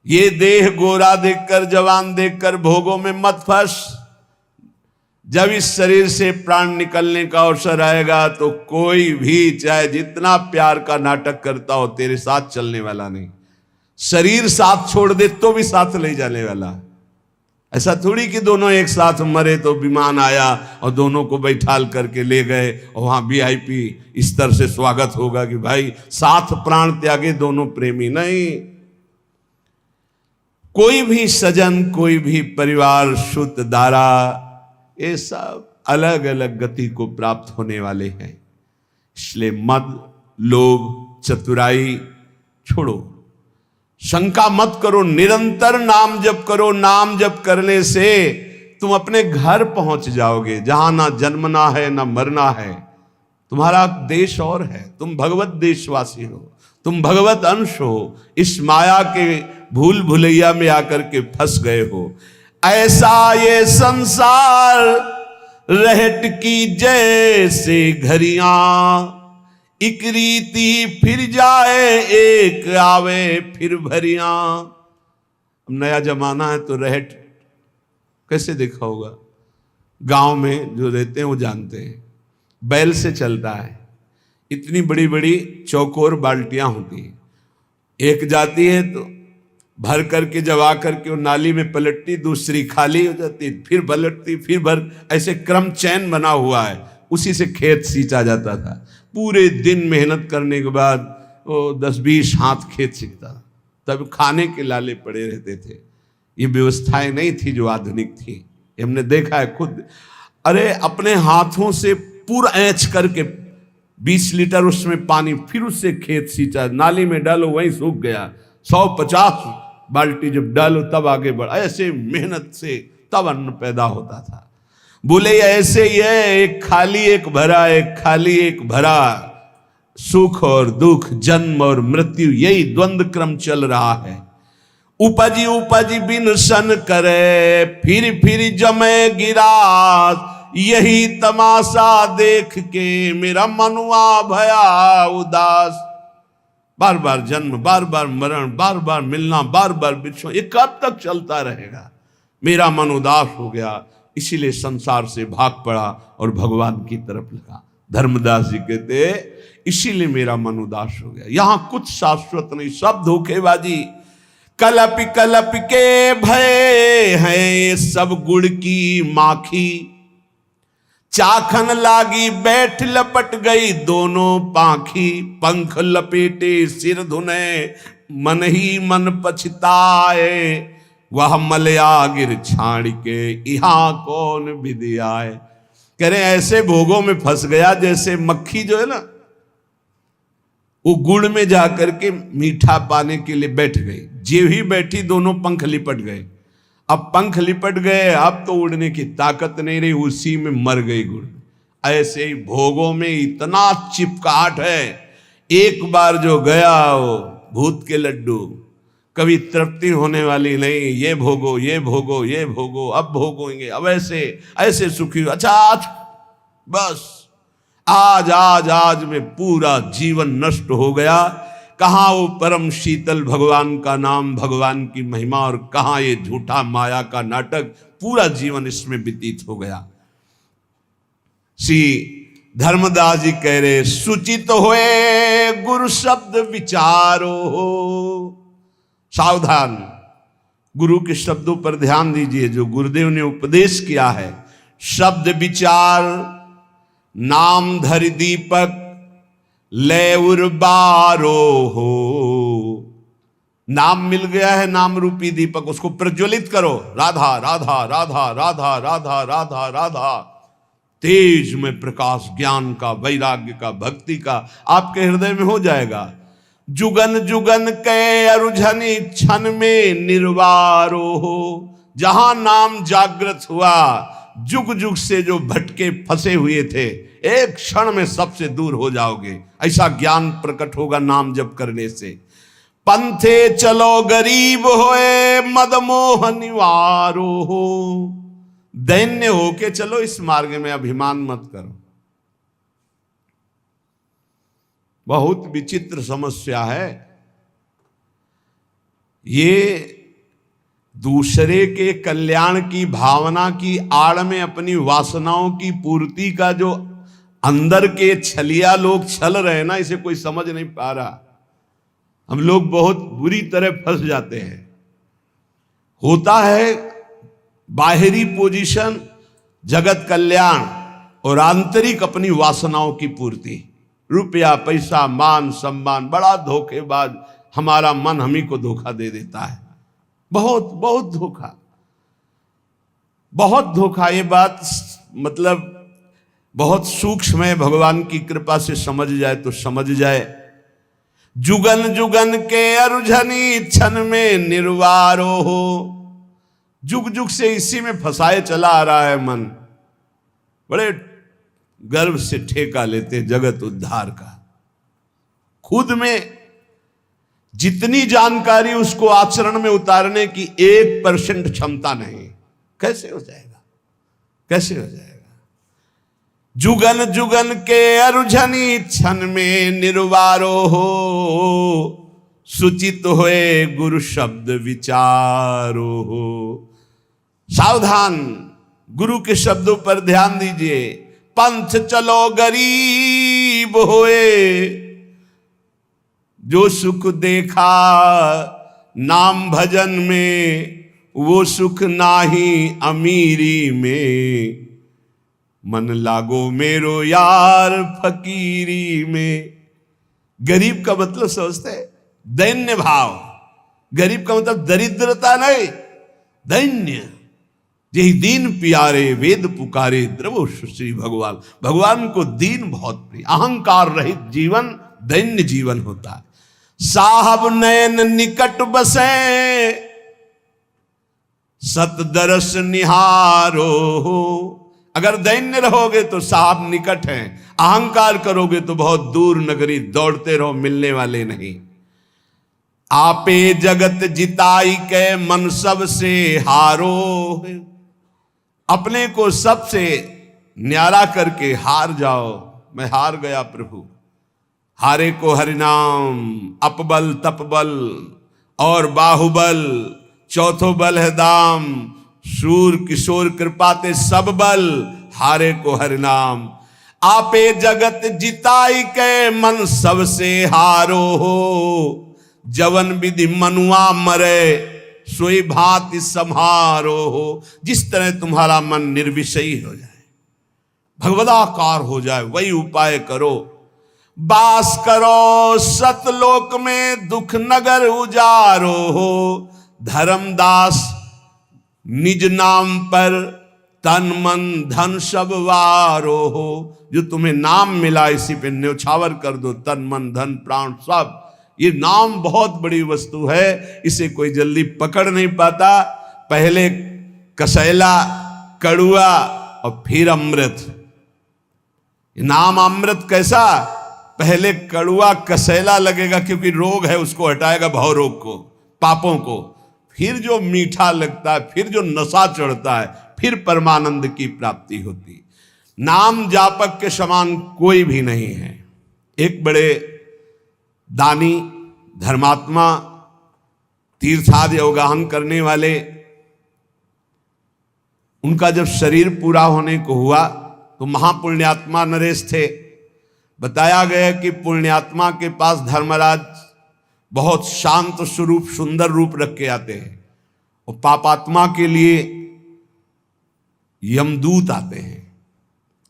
ये देह गोरा देखकर, जवान देखकर भोगों में मत फंस। जब इस शरीर से प्राण निकलने का अवसर आएगा तो कोई भी चाहे जितना प्यार का नाटक करता हो तेरे साथ चलने वाला नहीं। शरीर साथ छोड़ दे तो भी साथ ले जाने वाला। ऐसा थोड़ी कि दोनों एक साथ मरे तो विमान आया और दोनों को बैठाल करके ले गए और वहां VIP स्तर से स्वागत होगा कि भाई साथ प्राण त्यागे दोनों प्रेमी। नहीं, कोई भी सजन, कोई भी परिवार, शुद्ध दारा, ये सब अलग अलग गति को प्राप्त होने वाले हैं। इसलिए मद, लोभ, चतुराई छोड़ो, शंका मत करो, निरंतर नाम जप करो। नाम जप करने से तुम अपने घर पहुंच जाओगे जहां ना जन्मना है ना मरना है। तुम्हारा देश और है, तुम भगवत देशवासी हो, तुम भगवत अंश हो। इस माया के भूल भुलैया में आकर के फंस गए हो। ऐसा ये संसार रहट की जैसे घड़ियां, एक रीति फिर जाए एक आवे फिर भरियां। नया जमाना है तो रहट कैसे देखा होगा, गांव में जो रहते हैं वो जानते हैं। बैल से चलता है, इतनी बड़ी बड़ी चौकोर बाल्टियां होती हैं, एक जाती है तो भर करके जब आ करके वो नाली में पलटती, दूसरी खाली हो जाती, फिर पलटती, फिर भर, ऐसे क्रम चैन बना हुआ है। उसी से खेत सींचा जाता था। पूरे दिन मेहनत करने के बाद वो 10-20 हाथ खेत सींचता, तब खाने के लाले पड़े रहते थे। ये व्यवस्थाएं नहीं थी जो आधुनिक थी, हमने देखा है खुद। अरे अपने हाथों से पूरा ऐंच करके 20 लीटर उसमें पानी, फिर उससे खेत सींचा, नाली में डालो वहीं सूख गया। 150 बाल्टी जब डालो तब आगे बढ़, ऐसे मेहनत से तब अन्न पैदा होता था। बोले ऐसे ही है, एक खाली एक भरा, एक खाली एक भरा, सुख और दुख, जन्म और मृत्यु, यही द्वंद्व क्रम चल रहा है। उपजी उपजी बिन सन करे, फिर जमे गिरास, यही तमाशा देख के मेरा मनुआ भया उदास। बार बार जन्म, बार बार मरण, बार बार मिलना, बार बार बिछो, ये कब तक चलता रहेगा? मेरा मन उदास हो गया, इसीलिए संसार से भाग पड़ा और भगवान की तरफ लगा। धर्मदास जी कहते इसीलिए मेरा मन उदास हो गया। यहां कुछ शाश्वत नहीं, सब धोखेबाजी। कलप कलप के भय है सब गुड़ की माखी, चाखन लागी बैठ लपट गई दोनों पाखी, पंख लपेटे सिर धुने मन ही मन पछताए, वह मलया गिर छाड़ के यहाँ कौन विधि आए। कह रहे ऐसे भोगों में फंस गया जैसे मक्खी जो है ना, वो गुड़ में जाकर के मीठा पाने के लिए बैठ गई, जे ही बैठी दोनों पंख लिपट गए। अब पंख लिपट गए, अब तो उड़ने की ताकत नहीं रही, उसी में मर गई गुड़। ऐसे ही भोगों में इतना चिपकाहट है, एक बार जो गया वो भूत के लड्डू, कभी तृप्ति होने वाली नहीं। ये भोगो, ये भोगो, ये भोगो, अब भोगोगे, अब ऐसे ऐसे सुखी। अच्छा आज बस आज आज आज में पूरा जीवन नष्ट हो गया। कहाँ वो परम शीतल भगवान का नाम, भगवान की महिमा, और कहाँ ये झूठा माया का नाटक। पूरा जीवन इसमें व्यतीत हो गया। श्री धर्मदास जी कह रहे सुचित होए गुरु शब्द विचारो हो। सावधान, गुरु के शब्दों पर ध्यान दीजिए जो गुरुदेव ने उपदेश किया है। शब्द विचार, नाम धरि दीपक, ले उर्बारो हो। नाम मिल गया है, नाम रूपी दीपक, उसको प्रज्वलित करो। राधा राधा राधा राधा राधा राधा राधा, तेज में प्रकाश ज्ञान का, वैराग्य का, भक्ति का आपके हृदय में हो जाएगा। जुगन जुगन के अरुझनी क्षण में निर्वारो हो। जहां नाम जागृत हुआ, जुग जुग से जो भटके फंसे हुए थे, एक क्षण में सबसे दूर हो जाओगे। ऐसा ज्ञान प्रकट होगा नाम जप करने से। पंथे चलो गरीब होए, मदमोह निवारो हो। दैन्य होके चलो इस मार्ग में, अभिमान मत करो। बहुत विचित्र समस्या है ये। दूसरे के कल्याण की भावना की आड़ में अपनी वासनाओं की पूर्ति का जो अंदर के छलिया लोग छल रहे हैं ना, इसे कोई समझ नहीं पा रहा। हम लोग बहुत बुरी तरह फंस जाते हैं। होता है बाहरी पोजीशन, जगत कल्याण, और आंतरिक अपनी वासनाओं की पूर्ति, रुपया, पैसा, मान, सम्मान। बड़ा धोखेबाज हमारा मन हम ही को धोखा दे देता है। बहुत बहुत धोखा, बहुत धोखा। ये बात मतलब बहुत सूक्ष्म है, भगवान की कृपा से समझ जाए तो समझ जाए। जुगन जुगन के अरुझनी क्षण में निर्वारो हो। जुग जुग से इसी में फंसाए चला आ रहा है मन। बड़े गर्व से ठेका लेते जगत उद्धार का। खुद में जितनी जानकारी उसको आचरण में उतारने की 1% क्षमता नहीं। कैसे हो जाएगा, कैसे हो जाएगा। जुगन जुगन के अरुझनी क्षण में निर्वारो हो। सुचित होए गुरु शब्द विचारो हो। सावधान, गुरु के शब्दों पर ध्यान दीजिए। पंथ चलो गरीब होए। जो सुख देखा नाम भजन में, वो सुख नाही अमीरी में। मन लागो मेरो यार फकीरी में। गरीब का मतलब समझते हैं दैन्य भाव। गरीब का मतलब दरिद्रता नहीं, दैन्य। यही दीन प्यारे वेद पुकारे द्रवो श्री भगवान। भगवान को दीन बहुत प्रिय। अहंकार रहित जीवन दैन्य जीवन होता है। साहब नयन निकट बसे, सतदरस निहारो हो। अगर दैन्य रहोगे तो साहब निकट हैं, अहंकार करोगे तो बहुत दूर नगरी दौड़ते रहो, मिलने वाले नहीं। आपे जगत जिताई के मन सब से हारो। अपने को सबसे न्यारा करके हार जाओ। मैं हार गया प्रभु। हारे को हरिनाम, अपबल तपबल और बाहुबल, चौथो बल है दाम। शूर किशोर कृपाते सब बल, हारे को हरिनाम। आपे जगत जिताई के मन सबसे हारो हो। जवन विधि मनुआ मरे, सोई भांति सम्हारो हो। जिस तरह तुम्हारा मन निर्विषयी हो जाए, भगवदाकार हो जाए, वही उपाय करो। बास करो सतलोक में, दुख नगर उजारो हो। धर्मदास निज नाम पर, तन मन धन सब वारो हो। जो तुम्हें नाम मिला इसी पे न्यौछावर कर दो, तन मन धन प्राण सब। ये नाम बहुत बड़ी वस्तु है, इसे कोई जल्दी पकड़ नहीं पाता। पहले कसैला, कड़ुआ और फिर अमृत। नाम अमृत कैसा? पहले कड़ुआ कसैला लगेगा क्योंकि रोग है, उसको हटाएगा, भाव रोग को, पापों को। फिर जो मीठा लगता है, फिर जो नशा चढ़ता है, फिर परमानंद की प्राप्ति होती। नाम जापक के समान कोई भी नहीं है। एक बड़े दानी, धर्मात्मा, तीर्थादि अवगाहन करने वाले, उनका जब शरीर पूरा होने को हुआ तो महापुण्यात्मा नरेश थे। बताया गया कि पुण्यात्मा के पास धर्मराज बहुत शांत स्वरूप, सुंदर रूप रख के आते हैं, और पापात्मा के लिए यमदूत आते हैं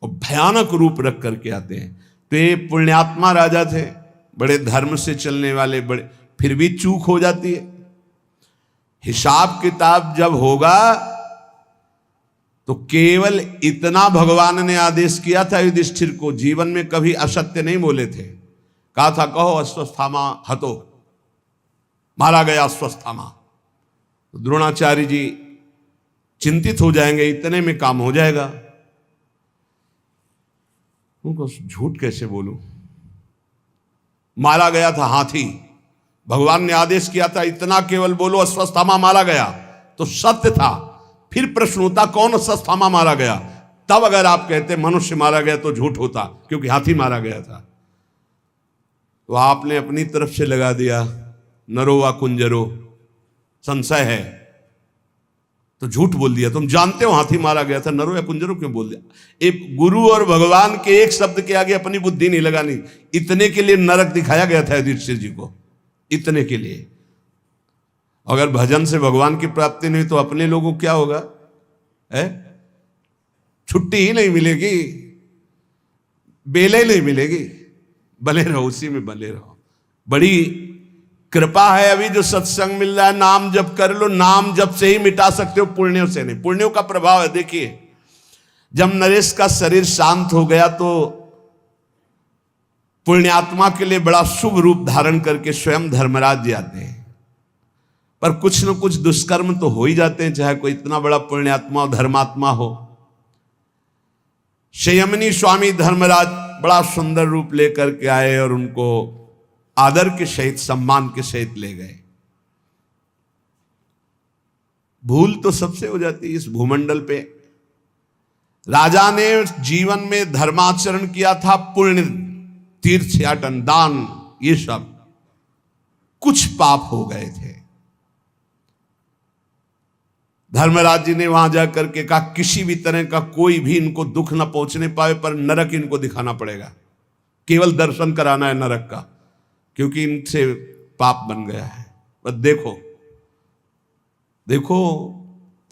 और भयानक रूप रख करके आते हैं। तो ये पुण्यात्मा राजा थे, बड़े धर्म से चलने वाले, बड़े, फिर भी चूक हो जाती है। हिसाब किताब जब होगा तो केवल इतना भगवान ने आदेश किया था युधिष्ठिर को, जीवन में कभी असत्य नहीं बोले थे। कहा था कहो अश्वस्थामा हतो, मारा गया अश्वस्थामा। तो द्रोणाचार्य जी चिंतित हो जाएंगे, इतने में काम हो जाएगा। उनको झूठ कैसे बोलूं? मारा गया था हाथी, भगवान ने आदेश किया था इतना केवल बोलो अश्वस्थामा मारा गया, तो सत्य था। फिर प्रश्न होता कौन अश्वस्थामा मारा गया, तब अगर आप कहते मनुष्य मारा गया तो झूठ होता, क्योंकि हाथी मारा गया था। तो आपने अपनी तरफ से लगा दिया नरो व कुंजरो, संशय है। तो झूठ बोल दिया। तुम जानते हो हाथी मारा गया था, नरो या कुंजरो क्यों बोल दिया? एक गुरु और भगवान के एक शब्द के आगे अपनी बुद्धि नहीं लगानी। इतने के लिए नरक दिखाया गया था युधिष्ठिर जी को, इतने के लिए। अगर भजन से भगवान की प्राप्ति नहीं तो अपने लोगों को क्या होगा? छुट्टी ही नहीं मिलेगी, बेले नहीं मिलेगी। बने रहो, उसी में बने रहो। बड़ी कृपा है अभी जो सत्संग मिल रहा है। नाम जप कर लो, नाम जप से ही मिटा सकते हो, पुण्यों से नहीं। पुण्यों का प्रभाव है। देखिए, जब नरेश का शरीर शांत हो गया तो पुण्यात्मा के लिए बड़ा शुभ रूप धारण करके स्वयं धर्मराज जी आते हैं। पर कुछ न कुछ दुष्कर्म तो हो ही जाते हैं, चाहे कोई इतना बड़ा पुण्यात्मा और धर्मात्मा हो। संयमनी स्वामी धर्मराज बड़ा सुंदर रूप लेकर के आए और उनको आदर के सहित, सम्मान के सहित ले गए। भूल तो सबसे हो जाती है इस भूमंडल पे। राजा ने जीवन में धर्माचरण किया था, पुण्य, तीर्थयाटन, दान, ये सब कुछ पाप हो गए थे। धर्मराज जी ने वहां जाकर के कहा किसी भी तरह का कोई भी इनको दुख न पहुंचने पाए, पर नरक इनको दिखाना पड़ेगा। केवल दर्शन कराना है नरक का, क्योंकि इनसे पाप बन गया है। बस देखो देखो,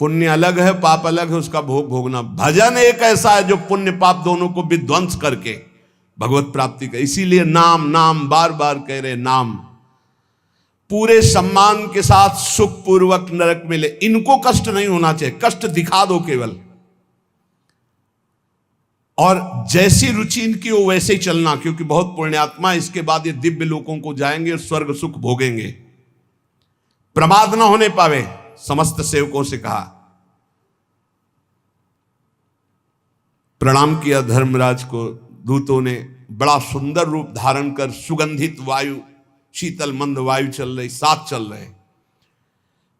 पुण्य अलग है, पाप अलग है, उसका भोग भोगना। भजन एक ऐसा है जो पुण्य पाप दोनों को विध्वंस करके भगवत प्राप्ति का। इसीलिए नाम नाम बार बार कह रहे, नाम पूरे सम्मान के साथ सुख पूर्वक नरक मिले। इनको कष्ट नहीं होना चाहिए, कष्ट दिखा दो केवल, और जैसी रुचि इनकी हो वैसे ही चलना, क्योंकि बहुत पुण्यात्मा इसके बाद ये दिव्य लोकों को जाएंगे और स्वर्ग सुख भोगेंगे। प्रमाद ना होने पावे, समस्त सेवकों से कहा। प्रणाम किया धर्मराज को। दूतों ने बड़ा सुंदर रूप धारण कर, सुगंधित वायु, शीतल मंद वायु चल रही, साथ चल रहे।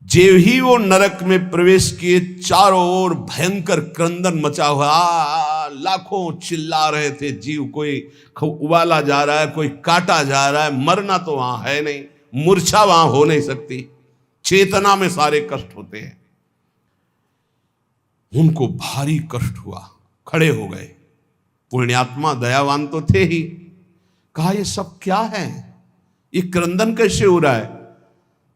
जेव ही वो नरक में प्रवेश किए, चारों ओर भयंकर क्रंदन मचा हुआ। लाखों चिल्ला रहे थे जीव, कोई उबाला जा रहा है, कोई काटा जा रहा है। मरना तो वहां है नहीं, मूर्छा वहां हो नहीं सकती, चेतना में सारे कष्ट होते हैं। उनको भारी कष्ट हुआ, खड़े हो गए। पुण्यात्मा दयावान तो थे ही। कहा ये सब क्या है, ये क्रंदन कैसे हो रहा है?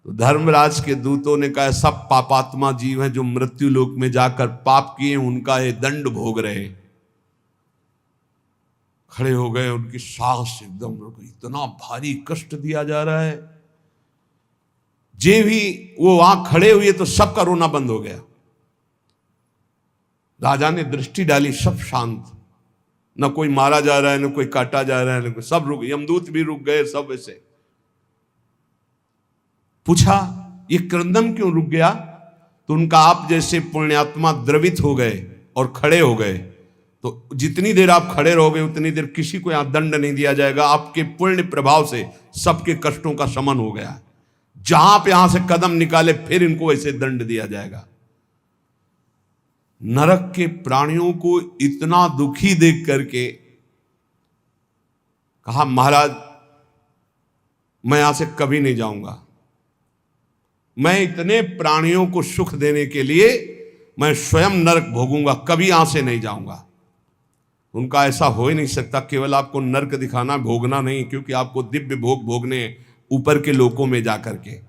तो धर्मराज के दूतों ने कहा सब पापात्मा जीव हैं जो मृत्यु लोक में जाकर पाप किए, उनका ये दंड भोग रहे। खड़े हो गए, उनकी सांस एकदम रुक गई, इतना भारी कष्ट दिया जा रहा है। जे भी वो वहां खड़े हुए तो सबका रोना बंद हो गया। राजा ने दृष्टि डाली, सब शांत, न कोई मारा जा रहा है, न कोई काटा जा रहा है, न कोई, सब रुक, यमदूत भी रुक गए, सब ऐसे। पूछा ये क्रंदन क्यों रुक गया? तो उनका, आप जैसे पुण्यात्मा द्रवित हो गए और खड़े हो गए, तो जितनी देर आप खड़े रहोगे उतनी देर किसी को यहां दंड नहीं दिया जाएगा। आपके पुण्य प्रभाव से सबके कष्टों का शमन हो गया। जहां पे यहां से कदम निकाले फिर इनको ऐसे दंड दिया जाएगा। नरक के प्राणियों को इतना दुखी देख करके कहा महाराज मैं यहां से कभी नहीं जाऊंगा। मैं इतने प्राणियों को सुख देने के लिए मैं स्वयं नरक भोगूंगा, कभी यहां से नहीं जाऊंगा। उनका ऐसा हो ही नहीं सकता, केवल आपको नरक दिखाना, भोगना नहीं, क्योंकि आपको दिव्य भोग भोगने ऊपर के लोकों में जाकर के।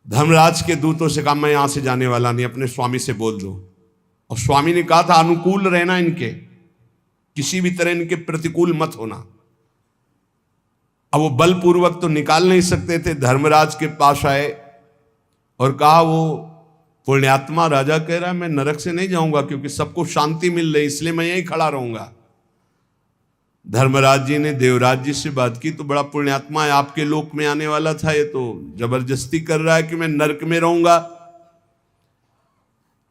धर्मराज के दूतों से कहा मैं यहां से जाने वाला नहीं, अपने स्वामी से बोल दो। और स्वामी ने कहा था अनुकूल रहना इनके, किसी भी तरह इनके प्रतिकूल मत होना। अब वो बलपूर्वक तो निकाल नहीं सकते थे। धर्मराज के पास आए और कहा वो पुण्यात्मा राजा कह रहा है मैं नरक से नहीं जाऊंगा, क्योंकि सबको शांति मिल रही, इसलिए मैं यहीं खड़ा रहूंगा। धर्मराज जी ने देवराज जी से बात की, तो बड़ा पुण्यात्मा है, आपके लोक में आने वाला था, ये तो जबरदस्ती कर रहा है कि मैं नरक में रहूंगा।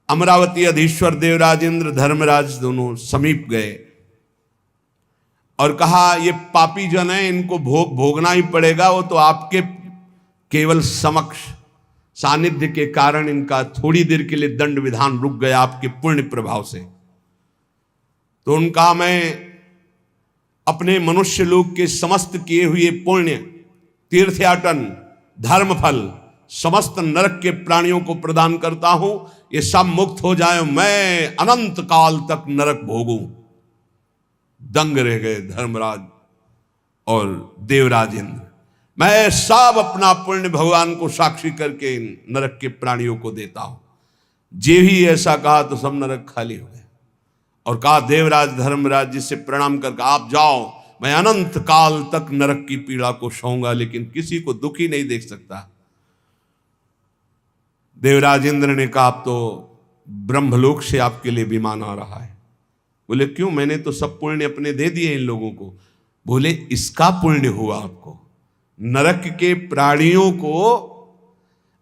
अमरावती अधीश्वर देवराज इंद्र धर्मराज दोनों समीप गए और कहा ये पापी जन है, इनको भोग भोगना ही पड़ेगा। वो तो आपके केवल समक्ष सानिध्य के कारण इनका थोड़ी देर के लिए दंड विधान रुक गया आपके पुण्य प्रभाव से। तो उनका मैं अपने मनुष्य लोक के समस्त किए हुए पुण्य, तीर्थयाटन, धर्म फल समस्त नरक के प्राणियों को प्रदान करता हूं, ये सब मुक्त हो जाए, मैं अनंत काल तक नरक भोगूं। दंग रह गए धर्मराज और देवराज इंद्र। मैं सब अपना पुण्य भगवान को साक्षी करके नरक के प्राणियों को देता हूं। जे भी ऐसा कहा तो सब नरक खाली हो गए और कहा देवराज धर्मराज जी से प्रणाम करके आप जाओ, मैं अनंत काल तक नरक की पीड़ा को सहूंगा, लेकिन किसी को दुखी नहीं देख सकता। देवराज इंद्र ने कहा आप तो ब्रह्मलोक से आपके लिए विमान आ रहा है। बोले क्यों? मैंने तो सब पुण्य अपने दे दिए इन लोगों को। बोले इसका पुण्य हुआ आपको, नरक के प्राणियों को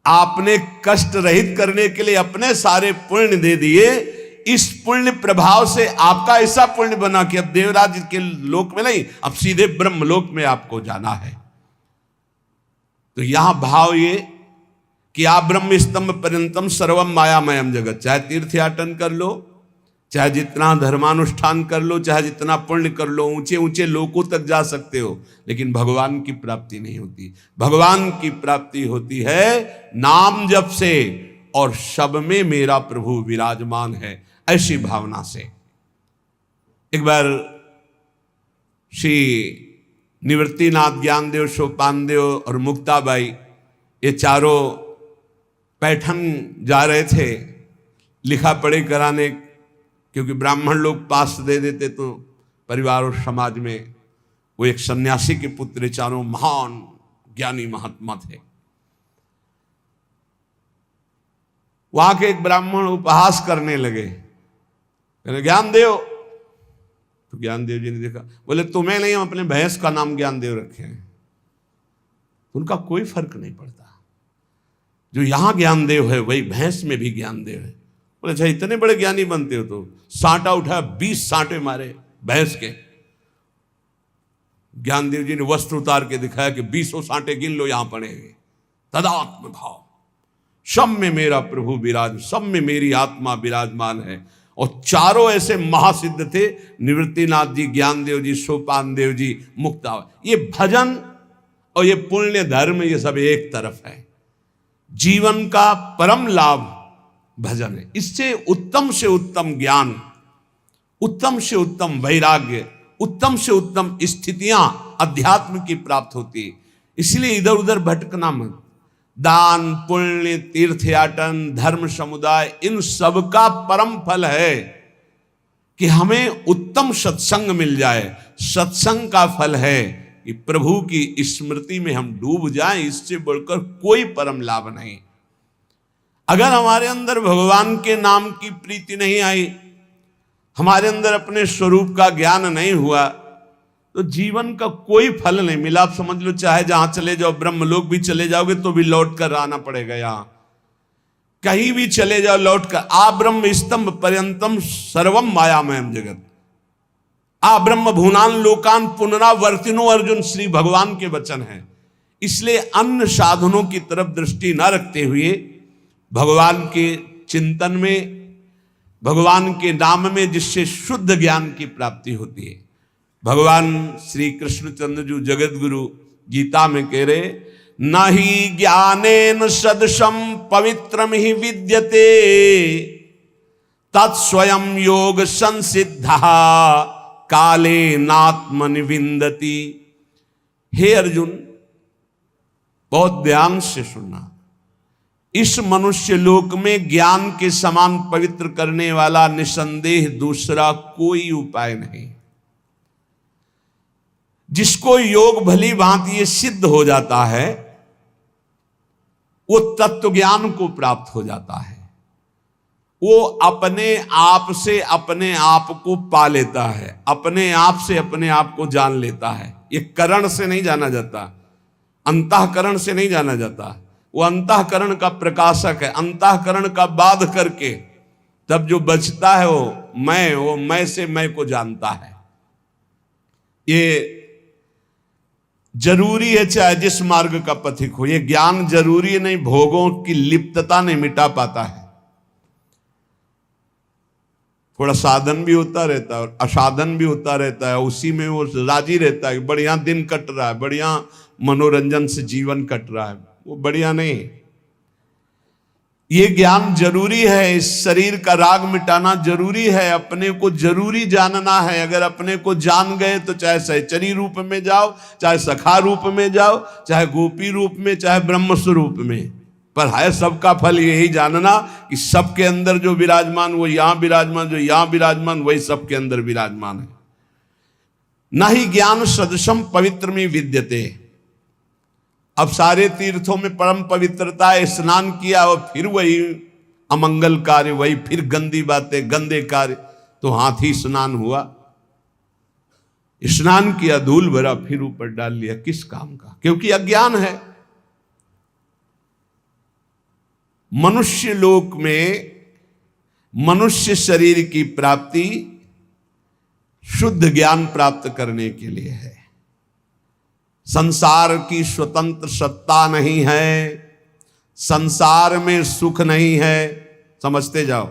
आपने कष्ट रहित करने के लिए अपने सारे पुण्य दे दिए। इस पुण्य प्रभाव से आपका ऐसा पुण्य बना कि अब देवराज के लोक में नहीं, अब सीधे ब्रह्मलोक में आपको जाना है। तो यहां भाव ये कि आप ब्रह्म स्तंभ पर्यंतम सर्वम मायामयम जगत, चाहे तीर्थयाटन कर लो, चाहे जितना धर्मानुष्ठान कर लो, चाहे जितना पुण्य कर लो, ऊंचे ऊंचे लोकों तक जा सकते हो, लेकिन भगवान की प्राप्ति नहीं होती। भगवान की प्राप्ति होती है नाम जप से और सब में मेरा प्रभु विराजमान है, ऐसी भावना से। एक बार श्री निवृत्तिनाथ, ज्ञानदेव, सोपानदेव और मुक्ताबाई ये चारों पैठन जा रहे थे लिखा पढ़ी कराने, क्योंकि ब्राह्मण लोग पास दे देते तो परिवार और समाज में। वो एक सन्यासी के पुत्र, चारों महान ज्ञानी महात्मा थे। वहां के एक ब्राह्मण उपहास करने लगे, कहने ज्ञानदेव। तो ज्ञानदेव जी ने देखा, बोले तुम्हें नहीं, हम अपने भैंस का नाम ज्ञानदेव रखे हैं। उनका कोई फर्क नहीं पड़ता, जो यहां ज्ञानदेव है वही भैंस में भी ज्ञानदेव है। बोले अच्छा इतने बड़े ज्ञानी बनते हो तो सांटा उठा, 20 सांटे मारे भैंस के। ज्ञानदेव जी ने वस्त्र उतार के दिखाया कि 20 सांटे गिन लो, यहां पड़ेंगे। तदात्म भाव, सब में मेरा प्रभु विराज, सब में मेरी आत्मा विराजमान है। और चारों ऐसे महासिद्ध थे, निवृत्तिनाथ जी, ज्ञानदेव जी, सोपान देव जी, मुक्ता। ये भजन और ये पुण्य धर्म, ये सब एक तरफ है। जीवन का परम लाभ भजन है। इससे से उत्तम ज्ञान, उत्तम से उत्तम वैराग्य, उत्तम से उत्तम स्थितियां अध्यात्म की प्राप्त होती है। इसलिए इधर उधर भटकना मत। दान, पुण्य, तीर्थयाटन, धर्म समुदाय, इन सब का परम फल है कि हमें उत्तम सत्संग मिल जाए। सत्संग का फल है कि प्रभु की स्मृति में हम डूब जाएं, इससे बढ़कर कोई परम लाभ नहीं। अगर हमारे अंदर भगवान के नाम की प्रीति नहीं आई, हमारे अंदर अपने स्वरूप का ज्ञान नहीं हुआ, तो जीवन का कोई फल नहीं मिला। आप समझ लो, चाहे जहां चले जाओ, ब्रह्मलोक भी चले जाओगे तो भी लौट कर आना पड़ेगा। यहां कहीं भी चले जाओ लौट कर, आ ब्रह्म स्तंभ पर्यंतम सर्वम मायामयम जगत, आ ब्रह्म भूनान लोकान पुनरावर्तिनो, अर्जुन श्री भगवान के वचन हैं। इसलिए अन्य साधनों की तरफ दृष्टि न रखते हुए भगवान के चिंतन में, भगवान के नाम में, जिससे शुद्ध ज्ञान की प्राप्ति होती है। भगवान श्री कृष्णचंद्र जी जगत गुरु गीता में कह रहे, न ही ज्ञानेन सदृशम पवित्रम ही विद्यते तत्स्वयं योग संसिद्धा काले नात्मनिविंदति। हे अर्जुन, बहुत ध्यान से सुनना। इस मनुष्य लोक में ज्ञान के समान पवित्र करने वाला निसंदेह दूसरा कोई उपाय नहीं। जिसको योग भली भांति ये सिद्ध हो जाता है, वो तत्व ज्ञान को प्राप्त हो जाता है। वो अपने आप से अपने आप को पा लेता है, अपने आप से अपने आप को जान लेता है। ये करण से नहीं जाना जाता, अंतःकरण से नहीं जाना जाता। वो अंतःकरण का प्रकाशक है। अंतःकरण का बाध करके तब जो बचता है वो मैं से मैं को जानता है। ये जरूरी है, चाहे जिस मार्ग का पथिक हो। ये ज्ञान जरूरी नहीं, भोगों की लिप्तता नहीं मिटा पाता है। थोड़ा साधन भी होता रहता है और असाधन भी होता रहता है, उसी में वो राजी रहता है। बढ़िया दिन कट रहा है, बढ़िया मनोरंजन से जीवन कट रहा है, वो बढ़िया नहीं। ये ज्ञान जरूरी है, इस शरीर का राग मिटाना जरूरी है, अपने को जरूरी जानना है। अगर अपने को जान गए तो चाहे सहचरी रूप में जाओ, चाहे सखा रूप में जाओ, चाहे गोपी रूप में, चाहे ब्रह्म स्वरूप में, पर है सबका फल यही जानना कि सबके अंदर जो विराजमान वो यहां विराजमान, जो यहां विराजमान वही सबके अंदर विराजमान है। न ही ज्ञान सदृशम पवित्र में विद्यते। अब सारे तीर्थों में परम पवित्रता है, स्नान किया और फिर वही अमंगल कार्य, वही फिर गंदी बातें, गंदे कार्य, तो हाथी स्नान हुआ, स्नान किया, धूल भरा, फिर ऊपर डाल लिया, किस काम का? क्योंकि अज्ञान है। मनुष्य लोक में मनुष्य शरीर की प्राप्ति शुद्ध ज्ञान प्राप्त करने के लिए है। संसार की स्वतंत्र सत्ता नहीं है, संसार में सुख नहीं है, समझते जाओ।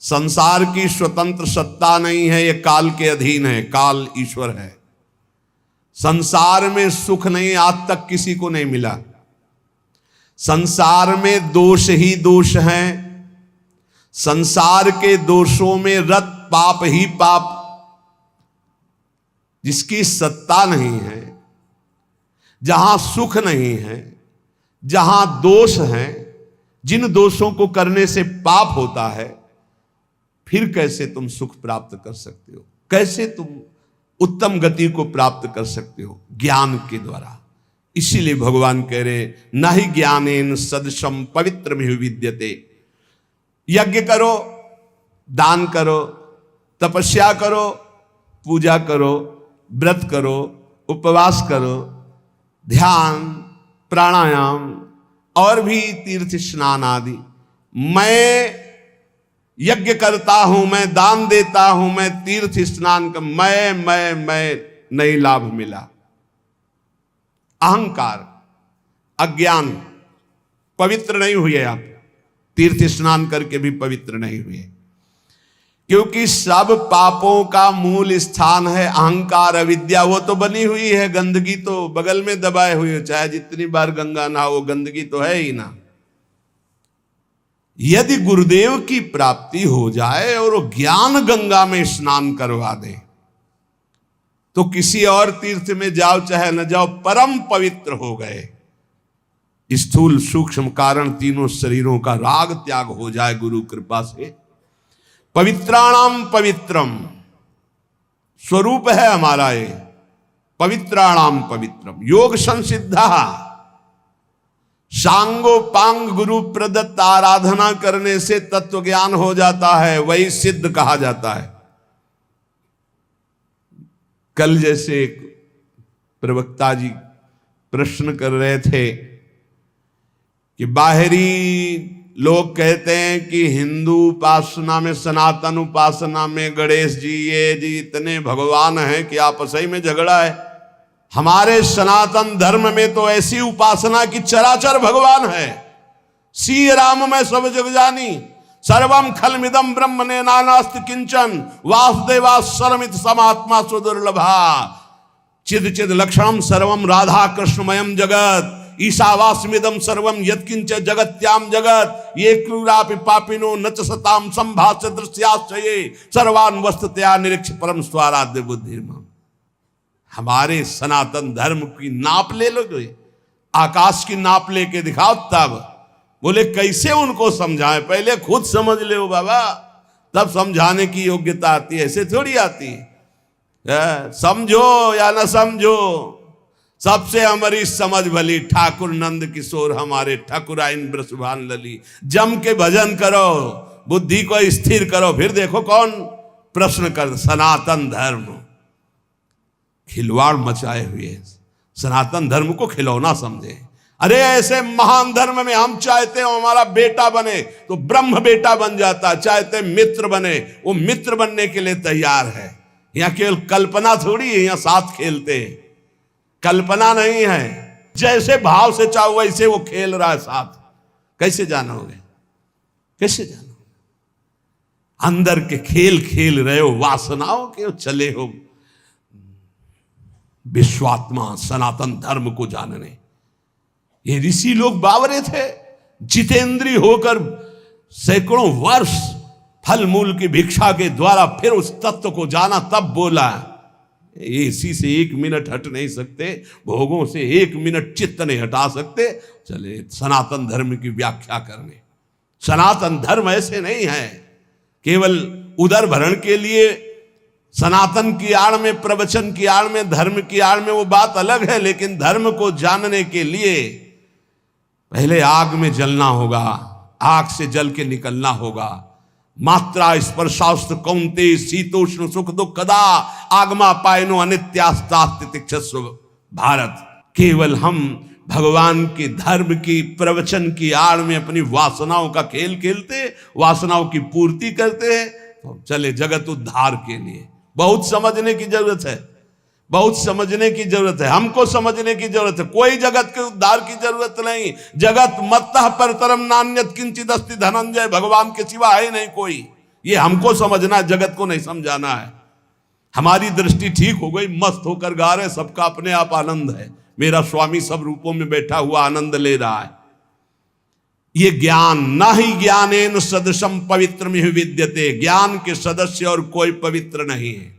संसार की स्वतंत्र सत्ता नहीं है, यह काल के अधीन है, काल ईश्वर है। संसार में सुख नहीं, आज तक किसी को नहीं मिला। संसार में दोष ही दोष हैं, संसार के दोषों में रत पाप ही पाप। जिसकी सत्ता नहीं है, जहां सुख नहीं है, जहां दोष है, जिन दोषों को करने से पाप होता है, फिर कैसे तुम सुख प्राप्त कर सकते हो? कैसे तुम उत्तम गति को प्राप्त कर सकते हो? ज्ञान के द्वारा। इसीलिए भगवान कह रहे न ही ज्ञानेन सदृशम पवित्रमिह विद्यते। यज्ञ करो, दान करो, तपस्या करो, पूजा करो, व्रत करो, उपवास करो, ध्यान, प्राणायाम और भी तीर्थ स्नान आदि। मैं यज्ञ करता हूं, मैं दान देता हूं, मैं तीर्थ स्नान कर, मैं नहीं लाभ मिला। अहंकार, अज्ञान, पवित्र नहीं हुए आप। तीर्थ स्नान करके भी पवित्र नहीं हुए, क्योंकि सब पापों का मूल स्थान है अहंकार, अविद्या। वो तो बनी हुई है, गंदगी तो बगल में दबाए हुई है, चाहे जितनी बार गंगा नहाओ, वो गंदगी तो है ही ना। यदि गुरुदेव की प्राप्ति हो जाए और वो ज्ञान गंगा में स्नान करवा दे, तो किसी और तीर्थ में जाओ चाहे न जाओ, परम पवित्र हो गए। स्थूल सूक्ष्म कारण तीनों शरीरों का राग त्याग हो जाए गुरु कृपा से। पवित्राणाम पवित्रम स्वरूप है हमारा ये, पवित्राणाम पवित्रम। योग संसिद्धा, सांगो पांग गुरु प्रदत्त आराधना करने से तत्व ज्ञान हो जाता है, वही सिद्ध कहा जाता है। कल जैसे एक प्रवक्ता जी प्रश्न कर रहे थे कि बाहरी लोग कहते हैं कि हिंदू उपासना में, सनातन उपासना में गणेश जी, ये जी इतने भगवान हैं कि आपस ही में झगड़ा है। हमारे सनातन धर्म में तो ऐसी उपासना की चराचर भगवान है। सी राम में सब जग जानी, सर्वम खलमिदम ब्रह्म ने नानास्ति किंचन, वासुदेवा सर्वमित समात्मा सुदुर्लभा, चिद चिद लक्षणम सर्वम राधा कृष्णमयम जगत, ईशावास्मिदम सर्वम यत्किंच जगत्याम जगत, ये क्रूरापि पापिनो न च सताम संभाष्य दृश्याश्चये, सर्वान् वस्तुतया निरीक्ष परम स्वाराध्य बुद्धिर्मम। हमारे सनातन धर्म की नाप ले लो, जो आकाश की नाप लेके दिखाओ, तब बोले कैसे उनको समझाएं? पहले खुद समझ ले बाबा, तब समझाने की योग्यता आती है, ऐसे थोड़ी आती है। समझो या न समझो, सबसे हमारी समझ भली, ठाकुर नंद किशोर हमारे ठकुराइन ब्रसभान लली। जम के भजन करो, बुद्धि को स्थिर करो, फिर देखो कौन प्रश्न कर। सनातन धर्म खिलवाड़ मचाए हुए, सनातन धर्म को खिलौना समझे। अरे ऐसे महान धर्म में हम चाहते हो हमारा बेटा बने तो ब्रह्म बेटा बन जाता, चाहते मित्र बने, वो मित्र बनने के लिए तैयार है। यहाँ केवल कल्पना थोड़ी है, यहाँ साथ खेलते हैं, कल्पना नहीं है। जैसे भाव से चाहो वैसे वो खेल रहा है साथ। कैसे जानोगे? कैसे जानोगे? अंदर के खेल खेल रहे हो, वासनाओं के चले हो विश्वात्मा सनातन धर्म को जानने। ये ऋषि लोग बावरे थे, जितेंद्रिय होकर सैकड़ों वर्ष फल मूल की भिक्षा के द्वारा फिर उस तत्व को जाना, तब बोला इसी से 1 मिनट हट नहीं सकते, भोगों से 1 मिनट चित्त नहीं हटा सकते। चले सनातन धर्म की व्याख्या करने। सनातन धर्म ऐसे नहीं है केवल उदर भरण के लिए, सनातन की आड़ में, प्रवचन की आड़ में, धर्म की आड़ में वो बात अलग है, लेकिन धर्म को जानने के लिए पहले आग में जलना होगा, आग से जल के निकलना होगा। मात्रा स्पर्शास्त्र कौंते शीतोष्ण सुख दुखदा आगमा पायनो अनित्यास्तास्तितिक्षस्व भारत। केवल हम भगवान के धर्म की, प्रवचन की आड़ में अपनी वासनाओं का खेल खेलते, वासनाओं की पूर्ति करते हैं। तो चले जगत उद्धार के लिए बहुत समझने की जरूरत है, बहुत समझने की जरूरत है, हमको समझने की जरूरत है। कोई जगत के उद्धार की जरूरत नहीं। जगत मत्तः परतरम नान्यत किंचित अस्ति धनंजय, भगवान के सिवा है नहीं कोई। ये हमको समझना है, जगत को नहीं समझाना है। हमारी दृष्टि ठीक हो गई, मस्त होकर गा रहे, सबका अपने आप आनंद है। मेरा स्वामी सब रूपों में बैठा हुआ आनंद ले रहा है। ये ज्ञान ना ही ज्ञानेन सदृशम पवित्रमिह विद्यते, ज्ञान के सदस्य और कोई पवित्र नहीं है।